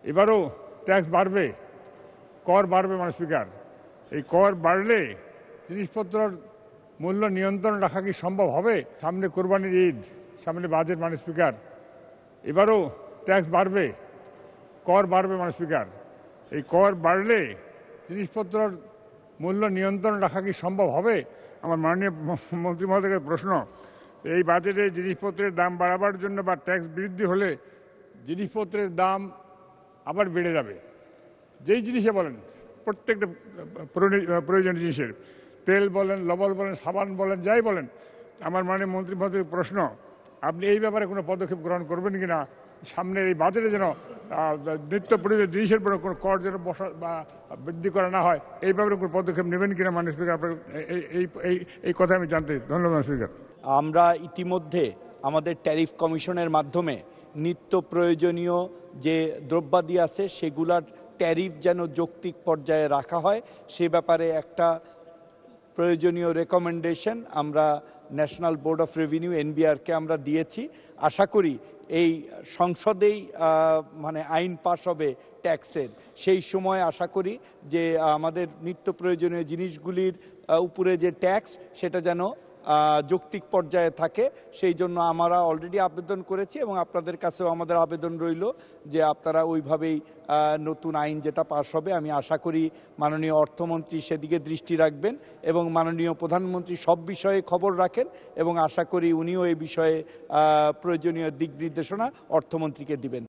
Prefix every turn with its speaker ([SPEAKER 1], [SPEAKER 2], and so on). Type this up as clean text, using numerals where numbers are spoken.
[SPEAKER 1] এবারও ট্যাক্স বাড়বে, কর বাড়বে মানে স্পিকার। এই কর বাড়লে জিনিসপত্রের মূল্য নিয়ন্ত্রণ রাখা কি সম্ভব হবে? সামনে কোরবানির ঈদ, সামনে বাজেট মানে স্পিকার। এবারও ট্যাক্স বাড়বে, কর বাড়বে মানে স্পিকার। এই কর বাড়লে জিনিসপত্রের মূল্য নিয়ন্ত্রণ রাখা কি সম্ভব হবে? আমার মাননীয় মন্ত্রী মহোদয়ের প্রশ্ন, এই বাজেটে জিনিসপত্রের দাম বাড়াবার জন্য বা ট্যাক্স বৃদ্ধি হলে জিনিসপত্রের দাম আবার বেড়ে যাবে। যেই জিনিসে বলেন, প্রত্যেকটা প্রয়োজনীয় জিনিসের, তেল বলেন, লবণ বলেন, সাবান বলেন, যাই বলেন। আমার মাননীয় মন্ত্রী মহোদয়ের প্রশ্ন, আপনি এই ব্যাপারে কোনো পদক্ষেপ গ্রহণ করবেন কিনা? সামনের এই বাজেটে যেন নিত্য প্রয়োজনীয় জিনিসের উপরে কোনো কর যেন বসা বা বৃদ্ধি করা না হয়, এই ব্যাপারে কোনো পদক্ষেপ নেবেন কিনা মাননীয় স্পিকার? আপনার এই কথা আমি জানতে। ধন্যবাদ স্পিকার।
[SPEAKER 2] আমরা ইতিমধ্যে আমাদের ট্যারিফ কমিশনের মাধ্যমে নিত্য প্রয়োজনীয় যে দ্রব্যাদি আছে সেগুলার ট্যারিফ যেন যৌক্তিক পর্যায়ে রাখা হয় সে ব্যাপারে একটা প্রয়োজনীয় রেকমেন্ডেশন আমরা ন্যাশনাল বোর্ড অফ রেভিনিউ এনবিআরকে আমরা দিয়েছি। আশা করি এই সংসদেই মানে আইন পাশ হবে ট্যাক্সের, সেই সময় আশা করি যে আমাদের নিত্য প্রয়োজনীয় জিনিসগুলির উপরে যে ট্যাক্স সেটা যেন যৌক্তিক পর্যায়ে থাকে। সেই জন্য আমরা অলরেডি আবেদন করেছি এবং আপনাদের কাছেও আমাদের আবেদন রইল যে আপনারা ওইভাবেই নতুন আইন যেটা পাশ হবে, আমি আশা করি মাননীয় অর্থমন্ত্রী সেদিকে দৃষ্টি রাখবেন এবং মাননীয় প্রধানমন্ত্রী সব বিষয়ে খবর রাখেন এবং আশা করি উনিও এই বিষয়ে প্রয়োজনীয় দিক নির্দেশনা অর্থমন্ত্রীকে দিবেন।